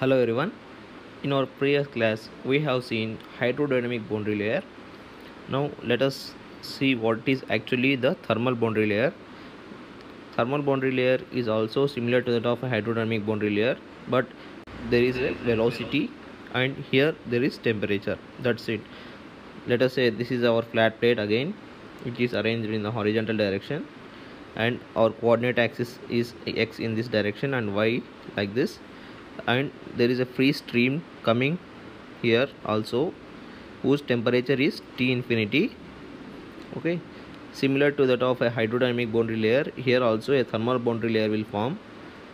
Hello everyone. In our previous class, we have seen hydrodynamic boundary layer. Now let us see what is actually the thermal boundary layer. Thermal boundary layer is also similar to that of a hydrodynamic boundary layer, but there is a velocity and here there is temperature. That's it. Let us say this is our flat plate again. It is arranged in the horizontal direction and our coordinate axis is x in this direction and y like this, and there is a free stream coming here also whose temperature is T infinity. Okay, similar to that of a hydrodynamic boundary layer, here also a thermal boundary layer will form,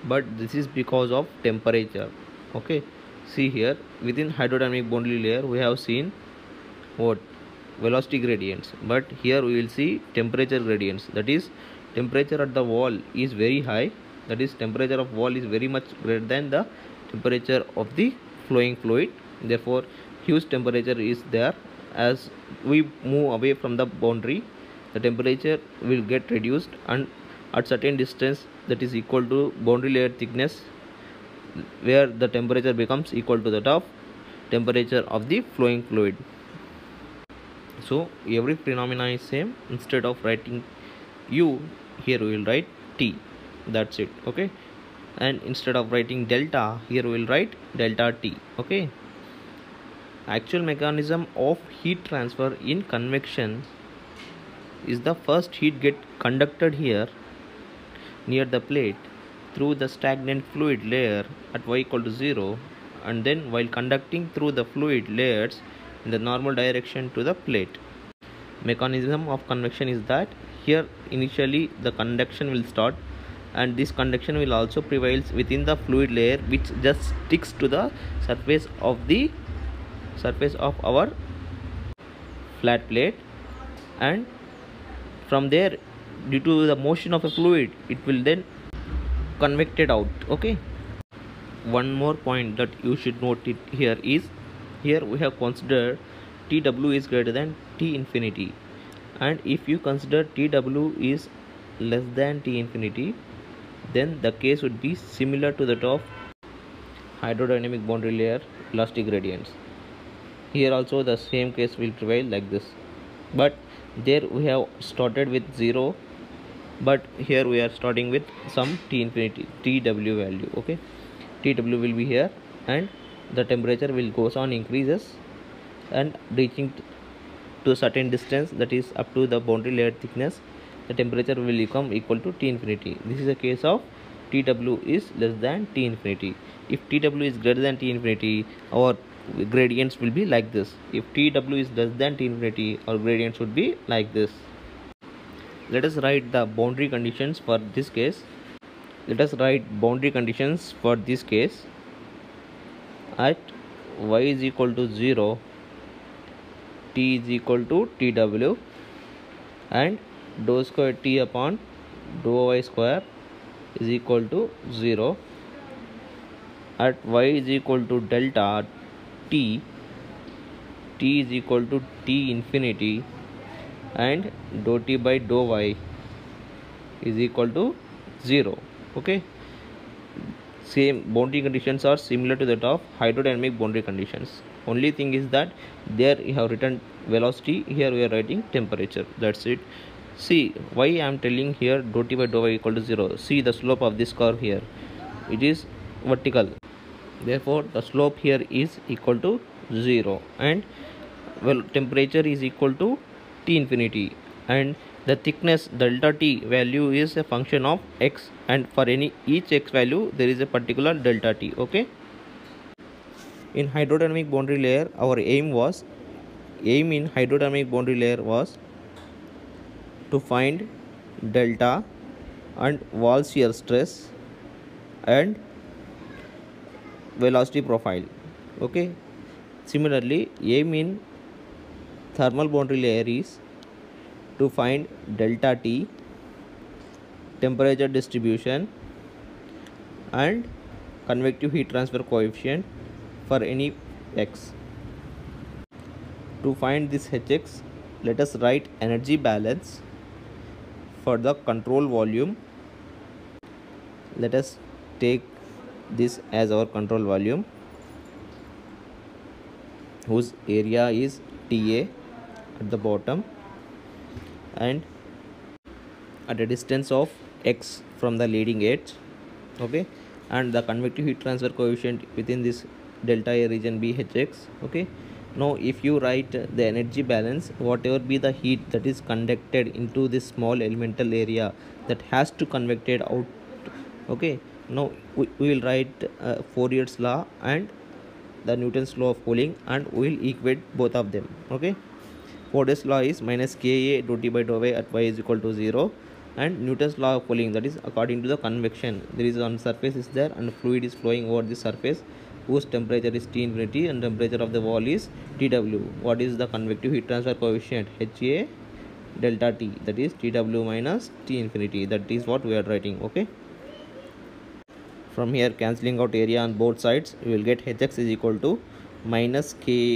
but this is because of temperature. Okay, see here within hydrodynamic boundary layer we have seen what velocity gradients, but here we will see temperature gradients. That is, temperature at the wall is very high, that is temperature of wall is very much greater than the temperature of the flowing fluid. Therefore huge temperature is there. As we move away from the boundary, the temperature will get reduced, and at certain distance, that is equal to boundary layer thickness, where the temperature becomes equal to that of temperature of the flowing fluid. So every phenomena is same. Instead of writing u, here we will write T. That's it. Okay, and instead of writing delta, here we will write delta T. Okay, actual mechanism of heat transfer in convection is the first heat get conducted here near the plate through the stagnant fluid layer at y equal to 0, and then while conducting through the fluid layers in the normal direction to the plate. Mechanism of convection is that here initially the conduction will start, and this conduction will also prevails within the fluid layer, which just sticks to the surface of our flat plate, and from there, due to the motion of a fluid, it will then convected out. Okay, one more point that you should note it here is, here we have considered Tw is greater than T infinity, and if you consider Tw is less than T infinity, then the case would be similar to that of hydrodynamic boundary layer velocity gradients. Here also the same case will prevail like this, but there we have started with 0, but here we are starting with some T infinity Tw value. Okay, Tw will be here, and the temperature will goes on increases and reaching to a certain distance, that is up to the boundary layer thickness, the temperature will become equal to T infinity. This is a case of Tw is less than T infinity. If Tw is greater than T infinity, our gradients will be like this. If Tw is less than T infinity, our gradients would be like this. Let us write the boundary conditions for this case. Let us write boundary conditions for this case. At y is equal to 0, T is equal to Tw, and dou square T upon dou y square is equal to 0. At y is equal to delta T, T is equal to T infinity, and dou T by dou y is equal to 0. Okay, same boundary conditions are similar to that of hydrodynamic boundary conditions. Only thing is that there you have written velocity, here we are writing temperature. That's it. See why I am telling here dou T by dou y equal to 0. See the slope of this curve here, it is vertical, therefore the slope here is equal to 0, and well, temperature is equal to T infinity, and the thickness delta T value is a function of x, and for each x value there is a particular delta T. Okay, in hydrodynamic boundary layer, our aim in hydrodynamic boundary layer was to find delta and wall shear stress and velocity profile. Okay, similarly aim in thermal boundary layer is to find delta T, temperature distribution, and convective heat transfer coefficient for any x. To find this Hx, let us write energy balance for the control volume. Let us take this as our control volume. whose area is TA at the bottom and at a distance of x from the leading edge. Okay, and the convective heat transfer coefficient within this delta A region be Hx. Okay, now if you write the energy balance, whatever be the heat that is conducted into this small elemental area, that has to convected out. Okay, now we will write Fourier's law and the Newton's law of cooling, and we will equate both of them. Okay, Fourier's law is minus Ka dou T by dou y at y is equal to 0, and Newton's law of cooling, that is according to the convection, there is on surface is there and fluid is flowing over the surface whose temperature is T infinity and temperature of the wall is Tw. What is the convective heat transfer coefficient? Ha delta T, that is Tw minus T infinity. That is what we are writing. Okay, from here cancelling out area on both sides, you will get Hx is equal to minus Kf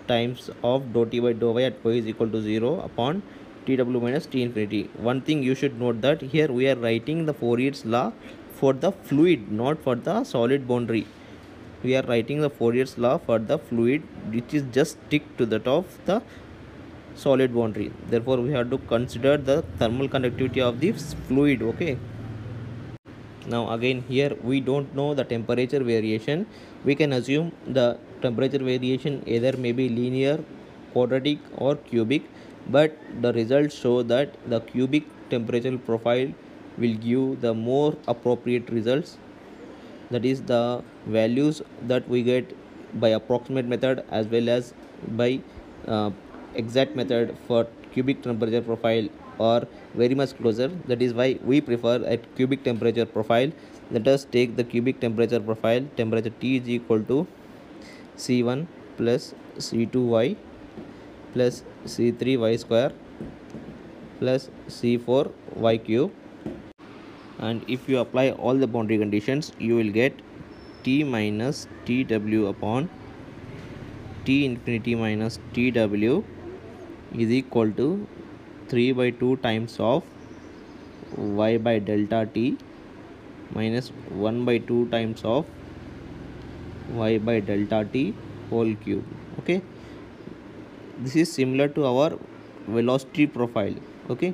times of dou T by dou y at y is equal to 0 upon Tw minus T infinity. One thing you should note that here we are writing the Fourier's law for the fluid, not for the solid boundary. We are writing the Fourier's law for the fluid, which is just stick to the top of the solid boundary. Therefore, we have to consider the thermal conductivity of this fluid. Okay. Now again here we don't know the temperature variation. We can assume the temperature variation either may be linear, quadratic or cubic, but the results show that the cubic temperature profile will give the more appropriate results. That is, the values that we get by approximate method as well as by exact method for cubic temperature profile are very much closer. That is why we prefer a cubic temperature profile. Let us take the cubic temperature profile. Temperature T is equal to C1 plus C2y plus C3y square plus C4y cube, and if you apply all the boundary conditions, you will get T minus Tw upon T infinity minus Tw is equal to 3 by 2 times of y by delta T minus 1 by 2 times of y by delta T whole cube. Okay, this is similar to our velocity profile. Okay,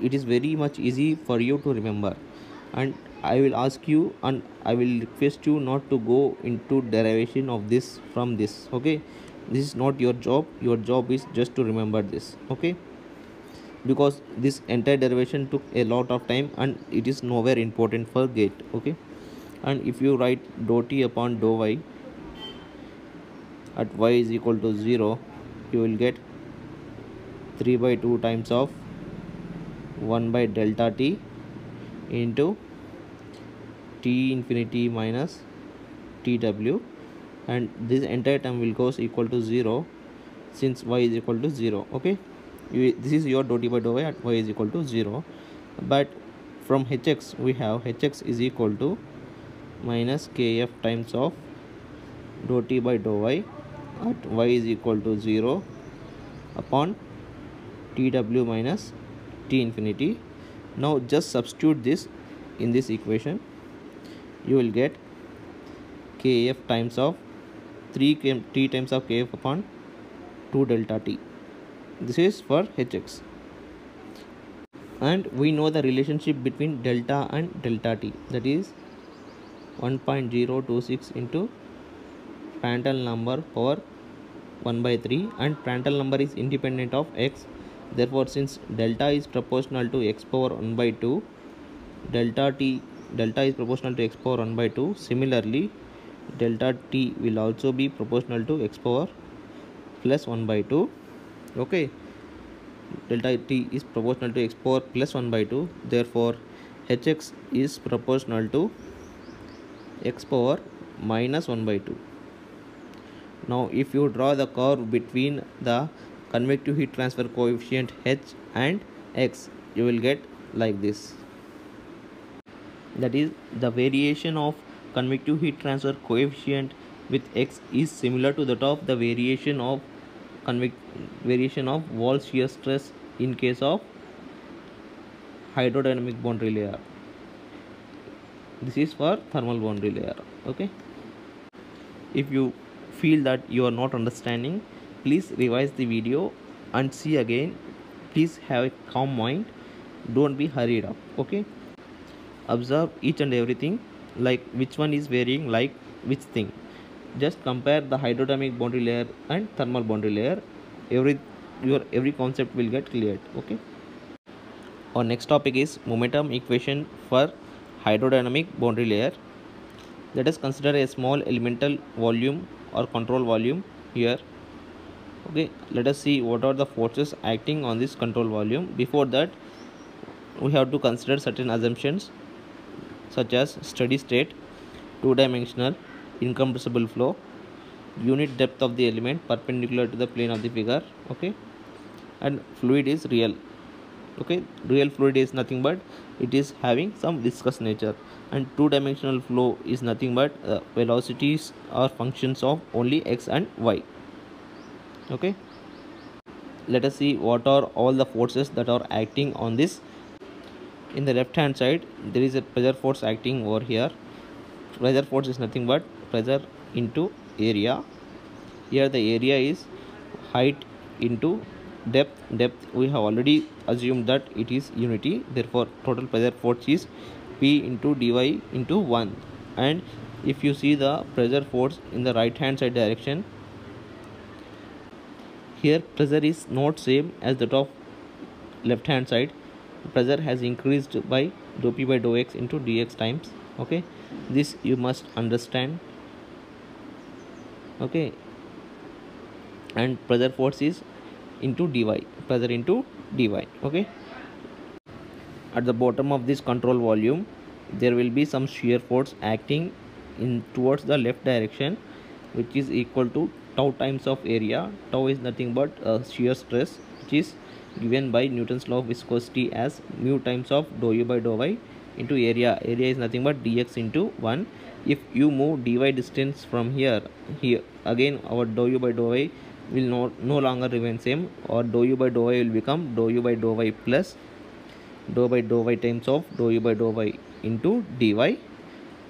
it is very much easy for you to remember, and I will ask you and I will request you not to go into derivation of this from this. Okay, this is not your job. Your job is just to remember this. Okay, because this entire derivation took a lot of time and it is nowhere important for gate. Okay, and if you write dou T upon dou y at y is equal to 0, you will get 3 by 2 times of 1 by delta T into T infinity minus Tw, and this entire term will goes equal to 0 since y is equal to 0. Okay, this is your dou T by dou y at y is equal to 0, but from Hx we have Hx is equal to minus Kf times of dou T by dou y at y is equal to 0 upon Tw minus T infinity. Now just substitute this in this equation. You will get Kf times of 3 T times of Kf upon 2 delta T. This is for Hx, and we know the relationship between delta and delta T, that is 1.026 into Prandtl number power 1 by 3, and Prandtl number is independent of x. Therefore, since delta is proportional to x power 1 by 2, delta is proportional to x power 1 by 2. Similarly, delta T will also be proportional to x power plus 1 by 2. Okay, delta T is proportional to x power plus 1 by 2. Therefore, Hx is proportional to x power minus 1 by 2. Now, if you draw the curve between the convective heat transfer coefficient H and X, you will get like this. That is, the variation of convective heat transfer coefficient with X is similar to that of the variation of wall shear stress in case of hydrodynamic boundary layer. This is for thermal boundary layer. Okay, If you feel that you are not understanding, please revise the video and see again. Please have a calm mind, don't be hurried up. Okay, observe each and everything, like which one is varying, like which thing. Just compare the hydrodynamic boundary layer and thermal boundary layer. Every concept will get cleared. Okay, our next topic is momentum equation for hydrodynamic boundary layer. Let us consider a small elemental volume or control volume here. Okay, let us see what are the forces acting on this control volume. Before that, we have to consider certain assumptions such as steady state, two-dimensional, incompressible flow, unit depth of the element perpendicular to the plane of the figure. Okay, and fluid is real. Okay, real fluid is nothing but it is having some viscous nature, and two-dimensional flow is nothing but velocities are functions of only x and y. Okay, let us see what are all the forces that are acting on this. In the left hand side, there is a pressure force acting over here. Pressure force is nothing but pressure into area. Here the area is height into depth. We have already assumed that it is unity, therefore total pressure force is P into dy into 1. And if you see the pressure force in the right hand side direction, here pressure is not same as that of left hand side. Pressure has increased by dou p by dou x into dx times. Okay, this you must understand. Okay, and pressure force is into dy, pressure into dy. Okay, at the bottom of this control volume there will be some shear force acting in towards the left direction, which is equal to tau times of area. Tau is nothing but shear stress, which is given by Newton's law of viscosity as mu times of dou u by dou y into area. Area is nothing but dx into 1. If you move dy distance from here again our dou u by dou y will no longer remain same, or dou u by dou y will become dou u by dou y plus dou by dou y times of dou u by dou y into dy,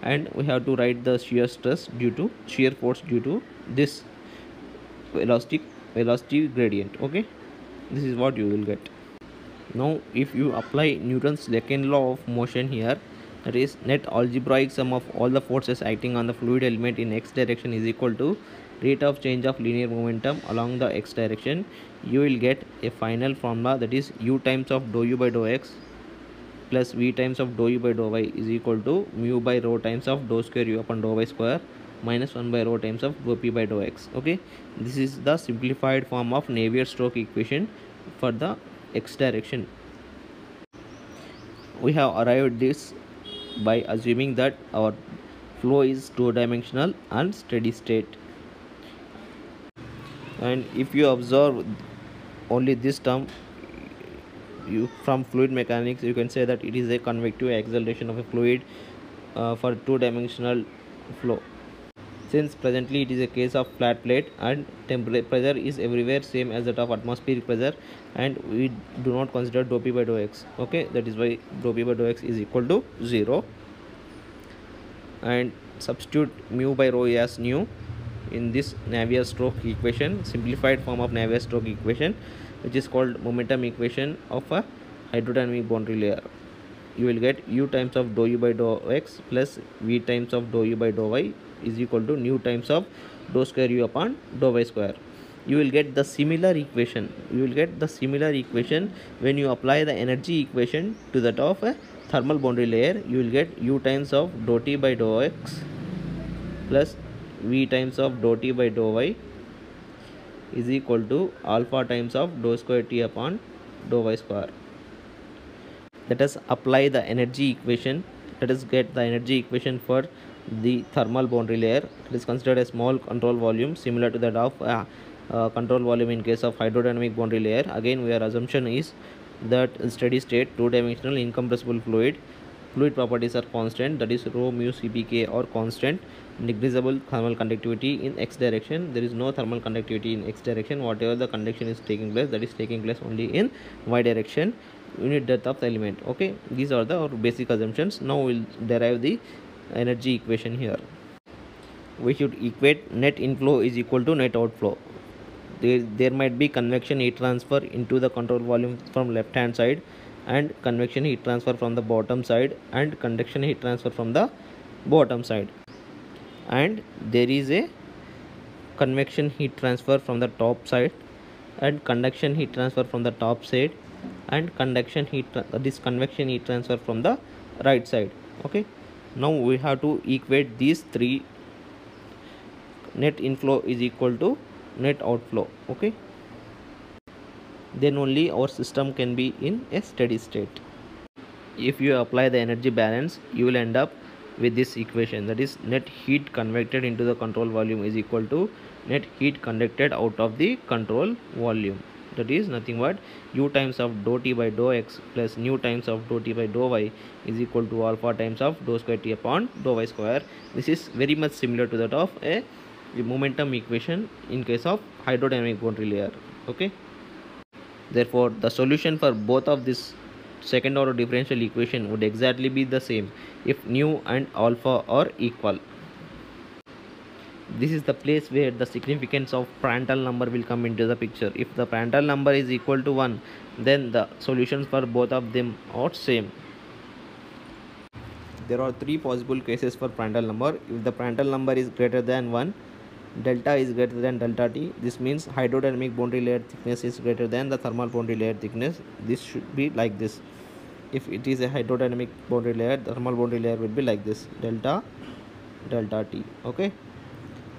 and we have to write the shear stress due to shear force due to this velocity gradient. Okay, this is what you will get. Now if you apply Newton's second law of motion here, that is net algebraic sum of all the forces acting on the fluid element in x direction is equal to rate of change of linear momentum along the x direction, you will get a final formula, that is u times of dou u by dou x plus v times of dou u by dou y is equal to mu by rho times of dou square u upon dou y square minus 1 by rho times of dou p by dou x. Okay, this is the simplified form of Navier-Stokes equation for the x direction. We have arrived this by assuming that our flow is two-dimensional and steady state. And if you observe only this term, you from fluid mechanics you can say that it is a convective acceleration of a fluid for two-dimensional flow. Since presently it is a case of flat plate and temperature pressure is everywhere same as that of atmospheric pressure, and we do not consider dou p by dou x. Okay, that is why dou p by dou x is equal to 0, and substitute mu by rho as nu in this Navier-Stokes equation, simplified form of Navier-Stokes equation, which is called momentum equation of a hydrodynamic boundary layer. You will get u times of dou u by dou x plus v times of dou u by dou y is equal to nu times of dou square u upon dou y square. You will get the similar equation. When you apply the energy equation to that of a thermal boundary layer. You will get u times of dou t by dou x plus v times of dou t by dou y is equal to alpha times of dou square t upon dou y square. Let us apply the energy equation. Let us get the energy equation for the thermal boundary layer. It is considered a small control volume similar to that of control volume in case of hydrodynamic boundary layer. Again, our assumption is that steady state two-dimensional incompressible fluid properties are constant, that is rho mu cpk or constant. Negligible thermal conductivity in x direction. There is no thermal conductivity in x direction. Whatever the conduction is taking place, that is taking place only in y direction. Unit depth of the element. Okay, these are the our basic assumptions. Now we'll derive the energy equation here. we should equate net inflow is equal to net outflow. There might be convection heat transfer into the control volume from left hand side, and convection heat transfer from the bottom side, and conduction heat transfer from the bottom side, and there is a convection heat transfer from the top side, and conduction heat transfer from the top side, and convection heat transfer from the right side. Okay, now we have to equate these three. Net inflow is equal to net outflow. Okay, then only our system can be in a steady state. If you apply the energy balance, you will end up with this equation, that is net heat convected into the control volume is equal to net heat conducted out of the control volume. That is nothing but u times of dou t by dou x plus nu times of dou t by dou y is equal to alpha times of dou square t upon dou y square. This is very much similar to that of a momentum equation in case of hydrodynamic boundary layer. Okay, therefore the solution for both of this second order differential equation would exactly be the same if nu and alpha are equal. This is the place where the significance of Prandtl number will come into the picture. If the Prandtl number is equal to 1, then the solutions for both of them are same. There are three possible cases for Prandtl number. If the Prandtl number is greater than 1, delta is greater than delta t. This means hydrodynamic boundary layer thickness is greater than the thermal boundary layer thickness. This should be like this. If it is a hydrodynamic boundary layer, the thermal boundary layer will be like this, delta t. Okay,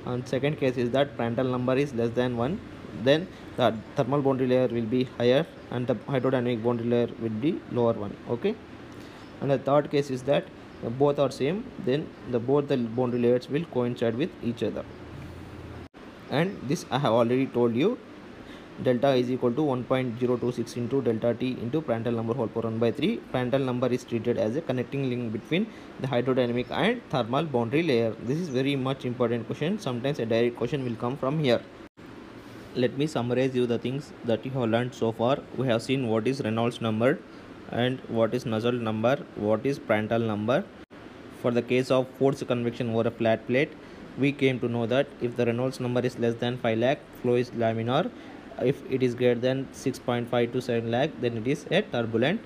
and second case is that Prandtl number is less than 1, then the thermal boundary layer will be higher and the hydrodynamic boundary layer will be lower one. Okay, and the third case is that both are same, then both the boundary layers will coincide with each other. And this I have already told you, delta is equal to 1.026 into delta t into Prandtl number whole power 1 by 3. Prandtl number is treated as a connecting link between the hydrodynamic and thermal boundary layer. This is very much important question. Sometimes a direct question will come from here. Let me summarize you the things that you have learned so far. We have seen what is Reynolds number and what is Nusselt number, what is Prandtl number. For the case of forced convection over a flat plate, we came to know that if the Reynolds number is less than 5 lakh, flow is laminar. If it is greater than 6.5 to 7 lakh, then it is a turbulent.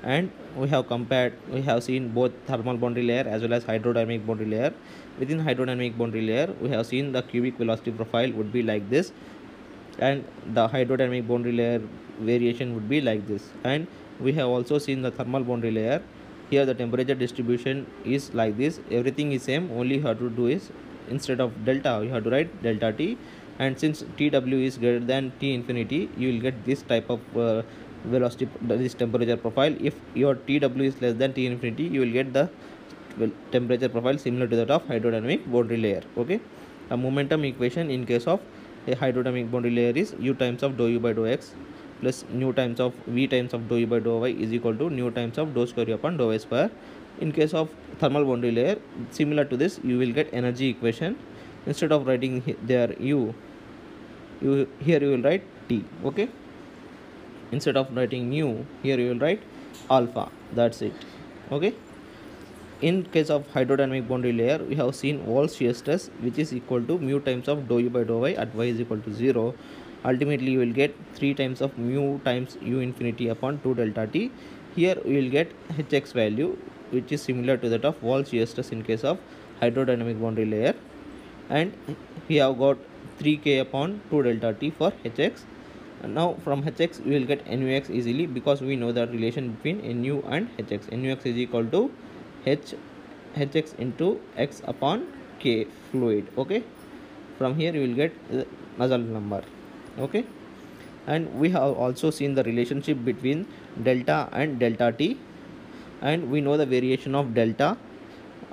And we have seen both thermal boundary layer as well as hydrodynamic boundary layer. Within hydrodynamic boundary layer, we have seen the cubic velocity profile would be like this, and the hydrodynamic boundary layer variation would be like this. And we have also seen the thermal boundary layer. Here the temperature distribution is like this. Everything is same, only you have to do is instead of delta you have to write delta t, and since Tw is greater than T infinity, you will get this type of velocity, this temperature profile. If your Tw is less than T infinity, you will get the temperature profile similar to that of hydrodynamic boundary layer. Okay, a momentum equation in case of a hydrodynamic boundary layer is u times of dou u by dou x plus nu times of v times of dou u by dou y is equal to nu times of dou square u upon dou y square. In case of thermal boundary layer, similar to this, you will get energy equation. Instead of writing there here you will write T. Okay, instead of writing nu, here you will write alpha. That's it. Okay, in case of hydrodynamic boundary layer, we have seen wall shear stress, which is equal to mu times of dou u by dou y at y is equal to 0. Ultimately you will get 3 times of mu times u infinity upon 2 delta t. Here we will get hx value, which is similar to that of wall shear stress in case of hydrodynamic boundary layer, and we have got 3k upon 2 delta t for hx. And now from hx we will get nux easily, because we know the relation between nu and hx. Nux is equal to hx into x upon k fluid. Okay, from here you will get Nusselt number. Okay, and we have also seen the relationship between delta and delta t, and we know the variation of delta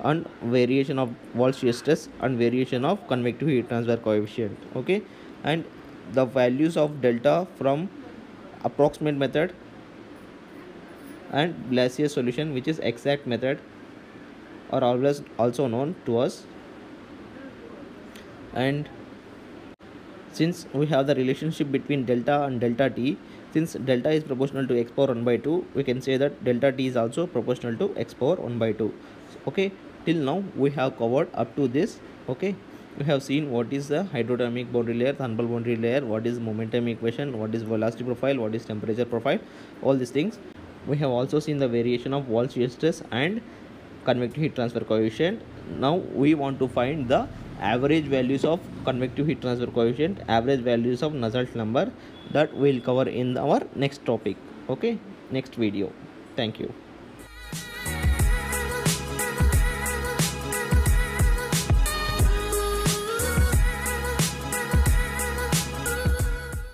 and variation of wall shear stress and variation of convective heat transfer coefficient. Okay, and the values of delta from approximate method and Blassier solution, which is exact method, are always also known to us. And since we have the relationship between delta and delta t, since delta is proportional to x power 1 by 2, we can say that delta t is also proportional to x power 1 by 2. Okay, till now we have covered up to this. Okay, We have seen what is the hydrodynamic boundary layer, thermal boundary layer, what is momentum equation, what is velocity profile, what is temperature profile, all these things. We have also seen the variation of wall shear stress and convective heat transfer coefficient. Now we want to find the average values of convective heat transfer coefficient, average values of Nusselt number, that we'll cover in our next topic. Okay, next video. Thank you.